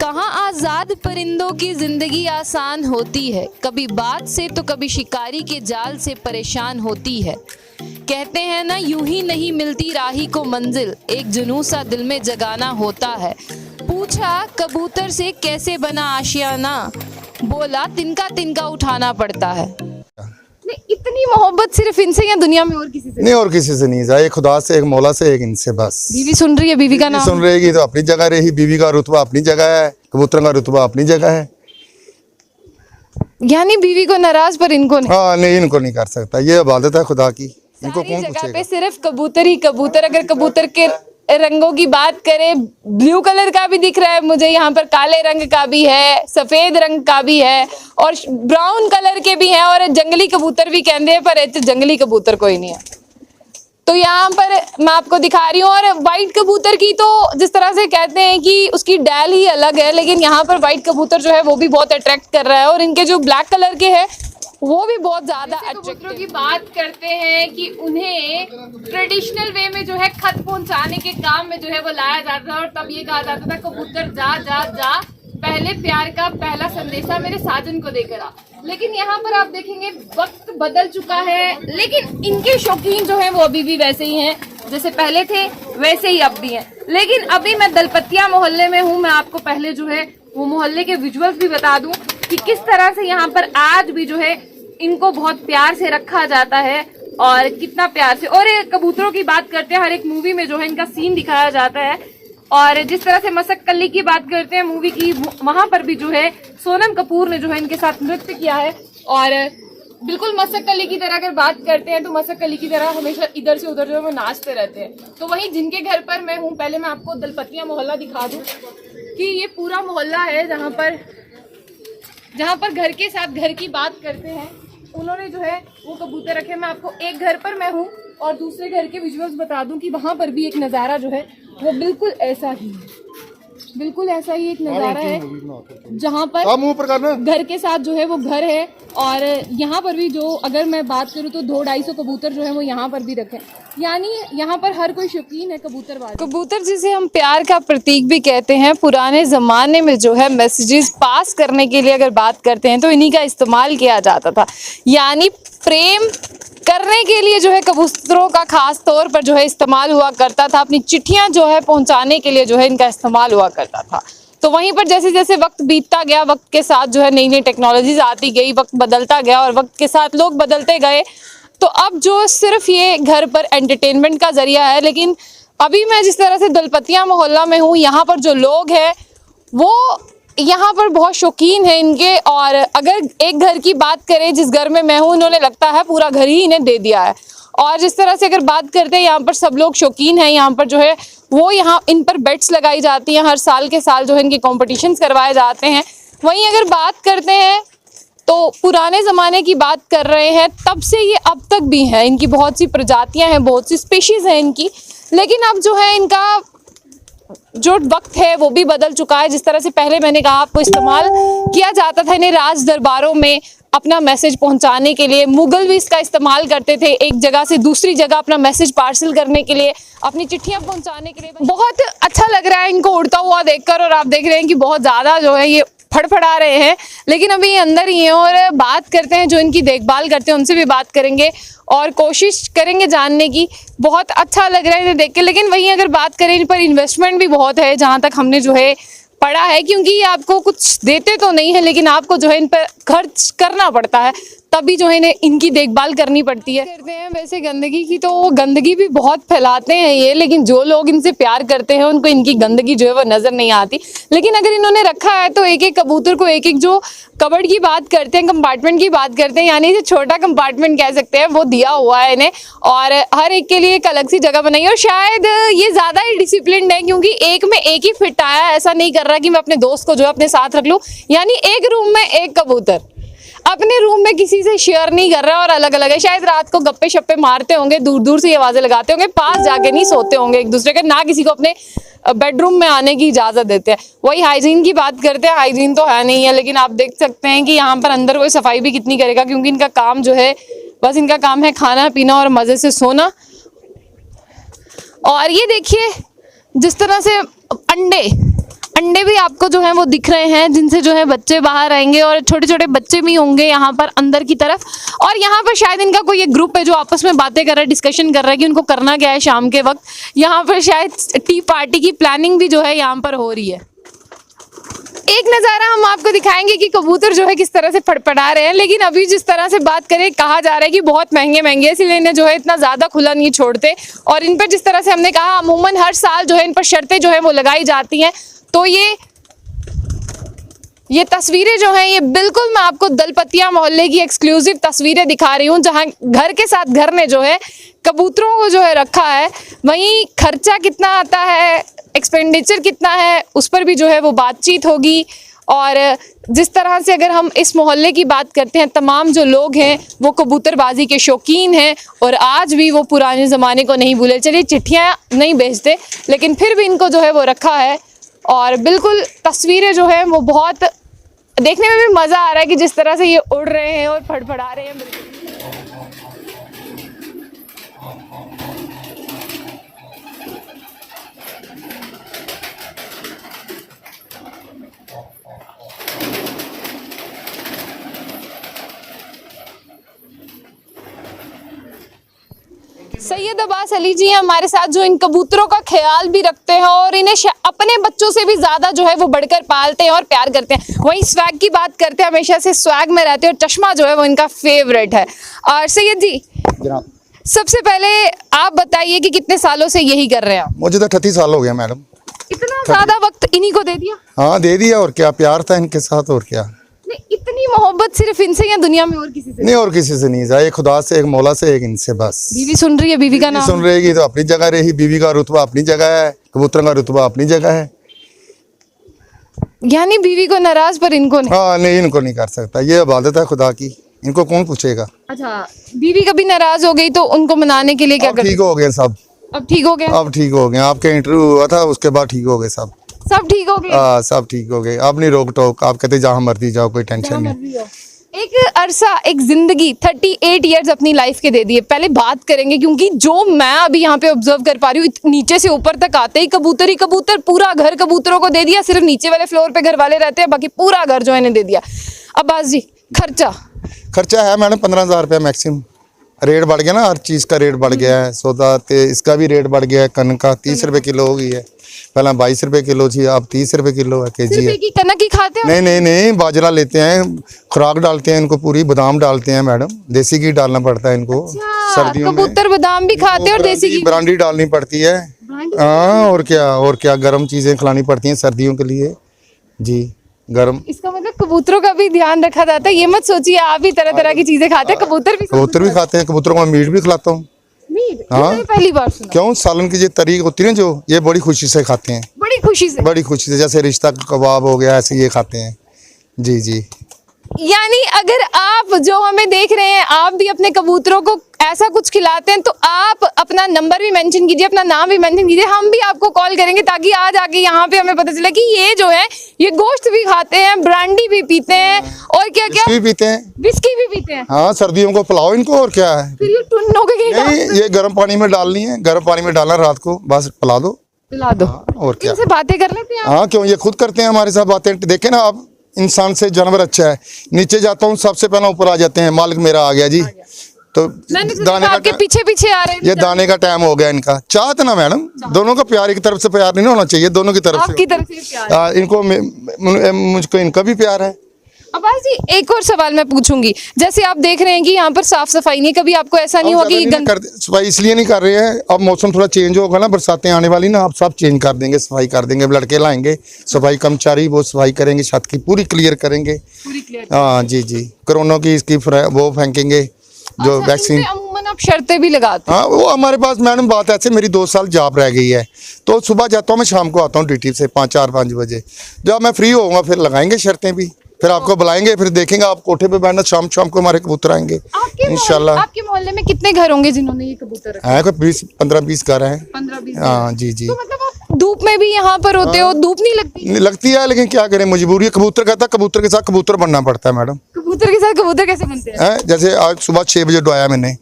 कहाँ आजाद परिंदों की जिंदगी आसान होती है, कभी बात से तो कभी शिकारी के जाल से परेशान होती है। कहते हैं ना यूं ही नहीं मिलती राही को मंजिल, एक जुनून सा दिल में जगाना होता है। पूछा कबूतर से कैसे बना आशियाना, बोला तिनका तिनका उठाना पड़ता है। नहीं, इतनी मोहब्बत सिर्फ इनसे या दुनिया में और किसी से नहीं? और किसी से नहीं, जाए खुदा से, एक मौला से, एक इनसे बस। बीवी सुन रही है, बीवी का नाम सुन रहेगी तो अपनी जगह रही, बीवी का रुतबा अपनी जगह है, कबूतर का रुतबा अपनी जगह है। यानी बीवी को नाराज पर इनको नहीं। हाँ नहीं, इनको नहीं कर सकता, ये इबादत है खुदा की, इनको सारी कौन जगह पूछेगा। पे सिर्फ कबूतर ही कबूतर। अगर कबूतर के रंगों की बात करें, ब्लू कलर का भी दिख रहा है मुझे यहाँ पर, काले रंग का भी है, सफेद रंग का भी है और ब्राउन कलर के भी हैं, और जंगली कबूतर भी कहते हैं, पर ऐसे जंगली कबूतर कोई नहीं है। तो यहाँ पर मैं आपको दिखा रही हूँ। और व्हाइट कबूतर की तो जिस तरह से कहते हैं कि उसकी डैल ही अलग है, लेकिन यहाँ पर व्हाइट कबूतर जो है वो भी बहुत अट्रैक्ट कर रहा है, और इनके जो ब्लैक कलर के हैं वो भी बहुत ज्यादा कबूतरों की बात करते हैं कि उन्हें ट्रेडिशनल वे में जो है खत पहुंचाने के काम में जो है वो लाया जाता था, और तब ये कहा जाता था कबूतर जा जा जा, पहले प्यार का पहला संदेशा मेरे साजन को देकर आ। लेकिन यहाँ पर आप देखेंगे वक्त बदल चुका है, लेकिन इनके शौकीन जो है वो अभी भी वैसे ही हैं, जैसे पहले थे वैसे ही अब भी हैं। लेकिन अभी मैं दलपतिया मोहल्ले में हूँ, मैं आपको पहले जो है वो मोहल्ले के विजुअल्स भी बता दूं कि किस तरह से यहाँ पर आज भी जो है इनको बहुत प्यार से रखा जाता है, और कितना प्यार से। और कबूतरों की बात करते हैं, हर एक मूवी में जो है इनका सीन दिखाया जाता है, और जिस तरह से मसक्कली की बात करते हैं मूवी की, वहां पर भी जो है सोनम कपूर ने जो है इनके साथ नृत्य किया है। और बिल्कुल मसक्कली की तरह अगर बात करते हैं तो मसक्कली की तरह हमेशा इधर से उधर जो है वो नाचते रहते हैं। तो वहीं जिनके घर पर मैं हूँ, पहले मैं आपको दलपतिया मोहल्ला दिखा दूं कि ये पूरा मोहल्ला है जहाँ पर घर के साथ घर की बात करते हैं, उन्होंने जो है वो कबूतर रखे। मैं आपको एक घर पर मैं हूँ और दूसरे घर के विजुअल्स बता दूं कि वहां पर भी एक नज़ारा जो है वो बिल्कुल ऐसा ही है, बिल्कुल ऐसा ही एक नज़ारा है, जहाँ पर घर के साथ जो है वो घर है। और यहाँ पर भी जो अगर मैं बात करूँ तो 200-250 कबूतर जो है वो यहाँ पर भी रखे, यानी यहाँ पर हर कोई शौकीन है कबूतरबाजी। कबूतर जिसे हम प्यार का प्रतीक भी कहते हैं, पुराने ज़माने में जो है मैसेजेस पास करने के लिए अगर बात करते हैं तो इन्हीं का इस्तेमाल किया जाता था, यानी प्रेम करने के लिए जो है कबूतरों का खास तौर पर जो है इस्तेमाल हुआ करता था। अपनी चिट्ठियां जो है पहुंचाने के लिए जो है इनका इस्तेमाल हुआ करता था। तो वहीं पर जैसे जैसे वक्त बीतता गया, वक्त के साथ जो है नई नई टेक्नोलॉजीज आती गई, वक्त बदलता गया और वक्त के साथ लोग बदलते गए, तो अब जो सिर्फ ये घर पर एंटरटेनमेंट का जरिया है। लेकिन अभी मैं जिस तरह से दलपतिया मोहल्ला में हूँ, यहाँ पर जो लोग हैं वो यहाँ पर बहुत शौकीन है इनके। और अगर एक घर की बात करें, जिस घर में मैं हूँ, इन्होंने लगता है पूरा घर ही इन्हें दे दिया है। और जिस तरह से अगर बात करते हैं, यहाँ पर सब लोग शौकीन हैं, यहाँ पर जो है वो यहाँ इन पर बेट्स लगाई जाती हैं, हर साल के साल जो है इनके कॉम्पिटिशन्स करवाए जाते हैं। वहीं अगर बात करते हैं तो पुराने ज़माने की बात कर रहे हैं, तब से ये अब तक भी हैं, इनकी बहुत सी प्रजातियाँ हैं, बहुत सी स्पीशीज़ हैं इनकी। लेकिन अब जो है इनका जो वक्त है वो भी बदल चुका है। जिस तरह से पहले मैंने कहा आपको इस्तेमाल किया जाता था इन्हें राज दरबारों में अपना मैसेज पहुंचाने के लिए, मुगल भी इसका इस्तेमाल करते थे एक जगह से दूसरी जगह अपना मैसेज पार्सल करने के लिए, अपनी चिट्ठियां पहुंचाने के लिए। बहुत अच्छा लग रहा है इनको उड़ता हुआ देखकर, और आप देख रहे हैं कि बहुत ज़्यादा जो है ये फड़फड़ा रहे हैं, लेकिन अभी ये अंदर ही हैं। और बात करते हैं जो इनकी देखभाल करते हैं, उनसे भी बात करेंगे और कोशिश करेंगे जानने की। बहुत अच्छा लग रहा है इन्हें देख के। लेकिन वहीं अगर बात करें, इन पर इन्वेस्टमेंट भी बहुत है, जहाँ तक हमने जो है पढ़ा है, क्योंकि ये आपको कुछ देते तो नहीं है, लेकिन आपको जो है इन पर खर्च करना पड़ता है, तभी जो है इन्हें इनकी देखभाल करनी पड़ती है। करते हैं वैसे गंदगी की, तो वो गंदगी भी बहुत फैलाते हैं ये, लेकिन जो लोग इनसे प्यार करते हैं उनको इनकी गंदगी जो है वो नज़र नहीं आती। लेकिन अगर इन्होंने रखा है तो एक एक कबूतर को एक एक जो कबर्ड की बात करते हैं, कंपार्टमेंट की बात करते हैं, यानी जो छोटा कंपार्टमेंट कह सकते हैं, वो दिया हुआ है इन्हें, और हर एक के लिए एक अलग सी जगह बनाई है। और शायद ये ज़्यादा ही डिसिप्लिन्ड है, क्योंकि एक में एक ही फिट आया, ऐसा नहीं कर रहा कि मैं अपने दोस्त को जो है अपने साथ रख लूँ, यानी एक रूम में एक कबूतर, अपने रूम में किसी से शेयर नहीं कर रहा और अलग अलग है। शायद रात को गप्पे शप्पे मारते होंगे, दूर दूर से आवाज़ें लगाते होंगे, पास जाके नहीं सोते होंगे एक दूसरे के, ना किसी को अपने बेडरूम में आने की इजाज़त देते हैं। वही हाइजीन की बात करते हैं, हाइजीन तो है नहीं है, लेकिन आप देख सकते हैं कि यहाँ पर अंदर कोई सफाई भी कितनी करेगा, क्योंकि इनका काम जो है बस इनका काम है खाना पीना और मज़े से सोना। और ये देखिए जिस तरह से अंडे अंडे भी आपको जो है वो दिख रहे हैं, जिनसे जो है बच्चे बाहर आएंगे और छोटे छोटे बच्चे भी होंगे यहाँ पर अंदर की तरफ। और यहाँ पर शायद इनका कोई एक ग्रुप है जो आपस में बातें कर रहा है, डिस्कशन कर रहा है कि उनको करना क्या है शाम के वक्त। यहाँ पर शायद टी पार्टी की प्लानिंग भी जो है यहाँ पर हो रही है। एक नज़ारा हम आपको दिखाएंगे कि कबूतर जो है किस तरह से फड़फड़ा रहे हैं, लेकिन अभी जिस तरह से बात करें, कहा जा रहा है कि बहुत महंगे महंगे, इसलिए इन्हें जो है इतना ज़्यादा खुला नहीं छोड़ते। और इन पर जिस तरह से हमने कहा, अमूमन हर साल जो है इन पर शर्तें जो है वो लगाई जाती हैं। तो ये तस्वीरें जो हैं, ये बिल्कुल मैं आपको दलपतिया मोहल्ले की एक्सक्लूसिव तस्वीरें दिखा रही हूँ, जहाँ घर के साथ घर ने जो है कबूतरों को जो है रखा है। वहीं खर्चा कितना आता है, एक्सपेंडिचर कितना है, उस पर भी जो है वो बातचीत होगी। और जिस तरह से अगर हम इस मोहल्ले की बात करते हैं, तमाम जो लोग हैं वो कबूतरबाजी के शौकीन हैं और आज भी वो पुराने ज़माने को नहीं भूले। चलिए, चिट्ठियाँ नहीं भेजते, लेकिन फिर भी इनको जो है वो रखा है। और बिल्कुल तस्वीरें जो है वो बहुत देखने में भी मज़ा आ रहा है कि जिस तरह से ये उड़ रहे हैं और फड़फड़ा रहे हैं। बिल्कुल सैयद अब्बास अली जी हैं हमारे साथ, जो इन कबूतरों का ख्याल भी रखते हैं और इन्हें अपने बच्चों से भी ज़्यादा जो है वो बढ़कर पालते हैं और प्यार करते हैं। वहीं स्वैग की बात करते हैं, हमेशा से स्वैग में रहते हैं और चश्मा जो है वो इनका फेवरेट है। और सैयद जी, जनाब, सबसे पहले आप बताइए कि कितने सालों से यही कर रहे हैं आप? मुझे तो 38 साल हो गया मैडम। इतना ज़्यादा वक्त इन्हीं को दे दिया? हाँ, दे दिया, और क्या प्यार था इनके साथ, और क्या। नहीं, इतनी मोहब्बत सिर्फ इनसे या दुनिया में और किसी से? नहीं, और किसी से नहीं, एक खुदा से, एक मौला से, एक इनसे बस। बीवी सुन रही है? बीवी का नाम सुन रहेगी तो अपनी जगह रही, बीवी का रुतबा अपनी जगह है, कबूतर का रुतबा अपनी जगह है। यानी बीवी को नाराज, पर इनको नहीं? हाँ, नहीं, इनको नहीं कर सकता, ये इबादत है खुदा की, इनको कौन पूछेगा। अच्छा, बीवी कभी नाराज हो गई तो उनको मनाने के लिए क्या करते? ठीक हो गए सब, अब ठीक हो गए? अब ठीक हो गए। आपके इंटरव्यू हुआ था, उसके बाद ठीक हो गए सब। सब ठीक हो गए? हाँ, सब ठीक हो गए। अब नहीं रोक टोक, आप कहते जहाँ मर्जी जाओ, कोई टेंशन नहीं। एक अरसा, एक जिंदगी 38 इयर्स अपनी लाइफ के दे दिए। पहले बात करेंगे, क्योंकि जो मैं अभी यहाँ पे ऑब्जर्व कर पा रही हूँ, नीचे से ऊपर तक आते ही कबूतर, पूरा घर कबूतरों को दे दिया। सिर्फ नीचे वाले फ्लोर पे घर वाले रहते हैं, बाकी पूरा घर जो है इन्हें दे दिया। अब्बास जी, खर्चा है मैडम 15,000 रुपया मैक्सिमम। रेट बढ़ गया ना, हर चीज़ का रेट बढ़ गया है। सौदा इसका भी रेट बढ़ गया है। कनक का 30 रुपये किलो हो गई है, पहले 22 रुपये किलो थी, अब 30 रुपये किलो है, केजी है। कनक ही खाते हो? नहीं, बाजरा लेते हैं, खुराक डालते हैं इनको, पूरी बादाम डालते हैं मैडम, देसी घी डालना पड़ता है इनको। सर्दियों में कबूतर बादाम भी खाते हैं और देसी घी, ब्रांडी डालनी पड़ती है। हाँ, और क्या गर्म चीज़ें खिलानी पड़ती हैं सर्दियों के लिए जी, गर्म। इसका मतलब कबूतरों का भी ध्यान रखा जाता है। ये मत सोचिए आप भी तरह तरह की चीजें खाते हैं, कबूतर भी खाते हैं। कबूतरों को मीट भी खिलाता हूँ। हाँ, पहली बार सुना। क्यों? सालन की जो तरीक होती है ना, जो ये बड़ी खुशी से खाते हैं, बड़ी खुशी से, जैसे रिश्ता कबाब हो गया, ऐसे ये खाते हैं जी। यानी अगर आप जो हमें देख रहे हैं, आप भी अपने कबूतरों को ऐसा कुछ खिलाते हैं, तो आप अपना नंबर भी मेंशन कीजिए, अपना नाम भी मेंशन कीजिए, हम भी आपको कॉल करेंगे, ताकि आज आके यहाँ पे हमें पता चले कि ये जो है ये गोश्त भी खाते हैं, ब्रांडी भी पीते हैं, और क्या भी पीते हैं, विस्की भी पीते हैं। हाँ, सर्दियों को पिलाओ इनको, और क्या है। फिर ये टुन्नों के नहीं, ये गर्म पानी में डालनी है, गर्म पानी में डालना, रात को बस पिला दो। और क्या, इनसे बातें कर लेते हैं? हाँ, क्यों, ये खुद करते हैं हमारे साथ बातें। देखे ना आप, इंसान से जानवर अच्छा है। नीचे जाता हूँ, सबसे पहले ऊपर आ जाते हैं, मालिक मेरा आ गया जी। तो दाने का पीछे आ रहे हैं, ये दाने का टाइम हो गया इनका। चाहत ना मैडम, दोनों का प्यार, एक तरफ से प्यार नहीं होना चाहिए, दोनों की तरफ से प्यार। इनको मुझको इनका भी प्यार है। अब्बास जी, एक और सवाल मैं पूछूंगी, जैसे आप देख रहे हैं कि यहाँ पर साफ सफाई नहीं, कभी आपको ऐसा नहीं हुआ कि सफाई इसलिए नहीं कर रहे हैं, अब मौसम थोड़ा चेंज होगा ना, बरसातें आने वाली ना, अब सब चेंज कर देंगे, सफाई कर देंगे, लड़के लाएंगे, सफाई कर्मचारी, वो सफाई करेंगे, छत की पूरी क्लियर करेंगे। हाँ जी, कोरोना की इसकी वो फेंकेंगे जो वैक्सीन। अमूमन आप शर्तें भी लगाते हैं? हाँ, वो हमारे पास मैडम बात ऐसे, मेरी 2 साल जॉब रह गई है, तो सुबह जाता हूँ मैं, शाम को आता हूँ ड्यूटी से 4-5 बजे। जब मैं फ्री होऊंगा फिर लगाएंगे शर्तें भी, फिर आपको बुलाएंगे, फिर देखेंगे आप कोठे पे बैठना, शाम को हमारे कबूतर आएंगे इंशाल्लाह। आपके मोहल्ले में कितने घर होंगे जिन्होंने ये कबूतर रखे हैं? कोई 15-20 घर हैं। 15-20? हाँ जी। तो मतलब आप धूप में भी यहाँ पर होते हो, धूप नहीं लगती? लगती है, लेकिन क्या करें, मजबूरी है। कबूतर कहता है, कबूतर के साथ कबूतर बनना पड़ता है मैडम। कबूतर के साथ कबूतर कैसे बनते हैं? जैसे आज सुबह 6 बजे डोया मैंने,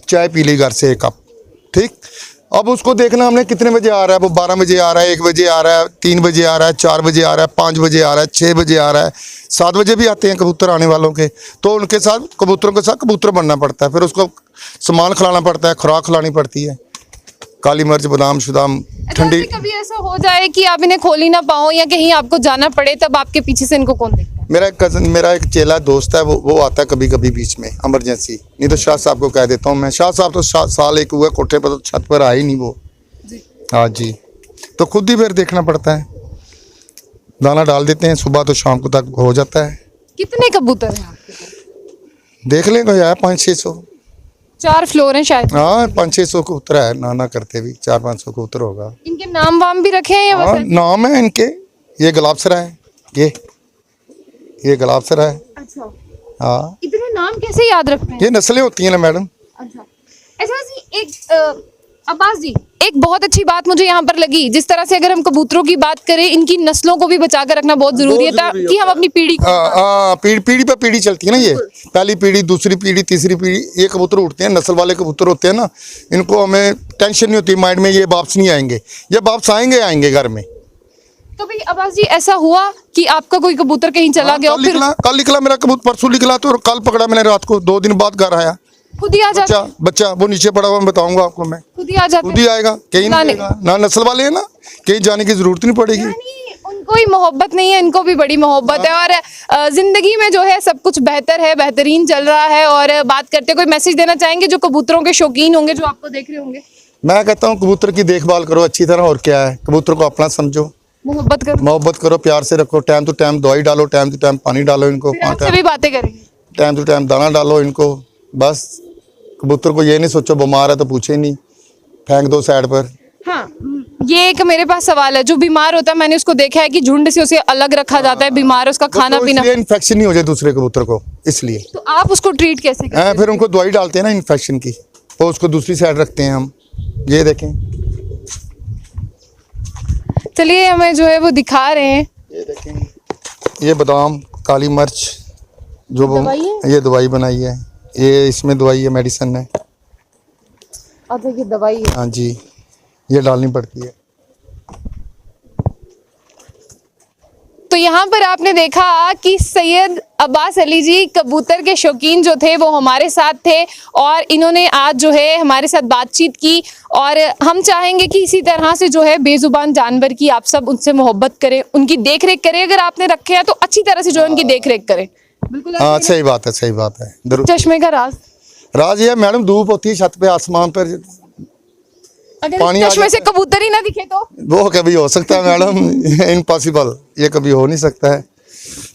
चाय पी ली घर से 1 कप, ठीक, अब उसको देखना हमने कितने बजे आ रहा है, वो 12 बजे आ रहा है, 1 बजे आ रहा है, 3 बजे आ रहा है, 4 बजे आ रहा है, 5 बजे आ रहा है, 6 बजे आ रहा है, 7 बजे भी आते हैं कबूतर आने वालों के। तो उनके साथ कबूतरों के साथ कबूतर बनना पड़ता है, फिर उसको सामान खिलाना पड़ता है, खुराक खिलानी पड़ती है, काली मिर्च, बादाम शुदाम, ठंडी। कभी ऐसा हो जाए कि आप इन्हें खोल ही ना पाओ या कहीं आपको जाना पड़े, तब आपके पीछे से इनको कौन देखता है? मेरा एक कज़न, मेरा एक चेला दोस्त है, वो आता है कभी कभी बीच में इमरजेंसी, नहीं तो शाह साहब को कह देता हूँ मैं। शाह साहब तो साल एक हुआ कोठे पर, तो छत पर आए ही नहीं वो। हाँ जी, तो खुद ही फिर देखना पड़ता है, दाना डाल देते हैं, सुबह तो शाम को तक हो जाता है। कितने कबूतर हैं आपके पास? देख लेंगे यार 500-600। 4 फ्लोर हैं शायद। हाँ 500-600 कबूतर है, ना करते भी 400-500 कबूतर होगा। इनके नाम वाम भी रखे हैं या हाँ बस? नाम है इनके, ये गुलाबसरा है, ये गुलाबसरा है। अच्छा, हाँ इतने नाम कैसे याद रखते हैं? ये नस्लें होती हैं ना मैडम। अच्छा, ऐसा जी एक अब्बास जी, एक बहुत अच्छी बात मुझे यहाँ पर लगी, जिस तरह से अगर हम कबूतरों की बात करें, इनकी नस्लों को भी बचा कर रखना बहुत जरूरी है ताकि हम अपनी पीढ़ी को पीढ़ी पर पीढ़ी चलती है ना, ये पहली पीढ़ी, दूसरी पीढ़ी, तीसरी पीढ़ी, ये कबूतर उठते हैं, नस्ल वाले कबूतर होते हैं ना, इनको हमें टेंशन नहीं होती माइंड में, ये वापस नहीं आएंगे, ये वापस आएंगे घर में। तो भाई अब्बास जी, ऐसा हुआ कि आपका कोई कबूतर कहीं चला गया? कल निकला मेरा कबूतर, परसों निकला, तो कल पकड़ा मैंने रात को, 2 दिन बाद घर आया। खुद ही आ जाता? बच्चा वो नीचे पड़ा हुआ, मैं बताऊंगा आपको, मैं खुद ही आ जाता? खुद ही आएगा, कहीं नहीं आएगा ना, नस्ल वाले हैं ना, कहीं जाने की जरूरत नहीं पड़ेगी। उनको ही मोहब्बत नहीं है, इनको भी बड़ी मोहब्बत है। और जिंदगी में जो है सब कुछ बेहतर है, बेहतरीन चल रहा है। और बात करते, कोई मैसेज देना चाहेंगे जो कबूतरों के शौकीन होंगे, जो आपको देख रहे होंगे? मैं कहता हूँ कबूतर की देखभाल करो अच्छी तरह, और क्या है, कबूतर को अपना समझो, मोहब्बत करो, प्यार से रखो, टाइम टू टाइम दवाई डालो, टाइम टू टाइम पानी डालो इनको, भी बातें करेंगे, टाइम टू टाइम दाना डालो इनको। बस कबूतर को ये नहीं सोचो बीमार है तो पूछे नहीं, फेंक दो साइड पर। हाँ, ये एक मेरे पास सवाल है, जो बीमार होता है मैंने उसको देखा है कि झुंड से उसे अलग रखा जाता है, बीमार है, उसका खाना पीना, इन्फेक्शन नहीं हो जाए दूसरे कबूतर को, इसलिए। तो आप उसको ट्रीट कैसे करते हैं? फिर उनको दवाई डालते हैं ना इन्फेक्शन की, तो उसको दूसरी साइड रखते हैं हम। ये देखें, चलिए हमें जो है वो दिखा रहे हैं। ये देखें, ये बादाम, काली मिर्च, जो वो ये दवाई बनाई है, ये इसमें दवाई है, मेडिसिन है। अच्छा, ये दवाई है? हाँ जी, ये डालनी पड़ती है। तो यहाँ पर आपने देखा कि सैयद अब्बास अली जी कबूतर के शौकीन जो थे वो हमारे साथ थे, और इन्होंने आज जो है हमारे साथ बातचीत की। और हम चाहेंगे कि इसी तरह से जो है बेजुबान जानवर की आप सब उनसे मोहब्बत करें, उनकी देख रेख करें। अगर आपने रखे हैं तो अच्छी तरह से जो है उनकी देख रेख करें। बिल्कुल हाँ, सही बात है, सही बात है। चश्मे का राज ये मैडम, धूप होती है छत पे, आसमान पर, अगर पानी चश्मे से कबूतर ही ना दिखे तो वो कभी हो सकता है मैडम, इम्पॉसिबल, ये कभी हो नहीं सकता है।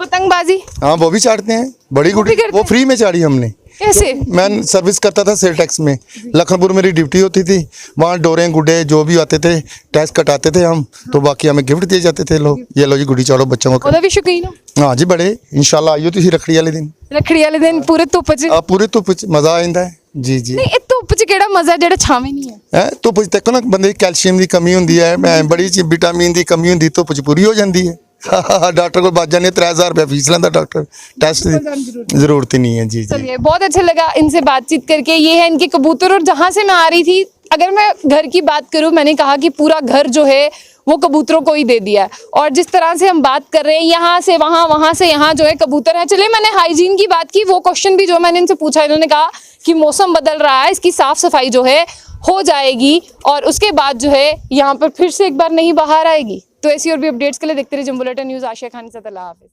पतंगबाजी, हाँ वो भी चाटते हैं, बड़ी गुडी, वो फ्री में चाड़ी हमने। कैसे? मैं सर्विस करता था सेल टैक्स में, लखनपुर मेरी ड्यूटी होती थी, वहाँ डोरे गुड्डे जो भी आते थे टैक्स कटाते थे हम, तो बाकी हमें गिफ्ट दिए जाते थे, लोग ये लो जी गुड़ी चाड़ो बच्चों को। भी शौकीन हो? हाँ जी, बड़े, इंशाल्लाह आइयो तुसी रखड़ी वाले दिन। रखड़ी वाले दिन पूरे धुप च? पूरे धुप च मजा आंदा है जी जी। नहीं, धुप च केड़ा मजा जेड़ा छावे नहीं है? धुप च देखो ना, बंदे कैल्शियम की कमी होंदी है, बड़ी विटामिन की कमी होंदी, धुप च पूरी हो जाती है। डॉक्टर को बच जाने, 3000 रुपया फीस लेंदा डॉक्टर, टेस्ट की जरूरत ही नहीं है जी। चलिए, बहुत अच्छा लगा इनसे बातचीत करके। ये है इनके कबूतर। और जहाँ से मैं आ रही थी, अगर मैं घर की बात करूं, मैंने कहा कि पूरा घर जो है वो कबूतरों को ही दे दिया है। और जिस तरह से हम बात कर रहे हैं, यहाँ से वहाँ, वहाँ से यहाँ जो है कबूतर है। चलिए, मैंने हाइजीन की बात की, वो क्वेश्चन भी जो मैंने इनसे पूछा, इन्होंने कहा कि मौसम बदल रहा है, इसकी साफ सफाई जो है हो जाएगी, और उसके बाद जो है यहाँ पर फिर से एक बार नहीं बाहर आएगी। तो ऐसी और भी अपडेट्स के लिए देखते रहिए जंबुलेटर न्यूज़। आशिया खान के साथ, अल्लाह हाफिज़।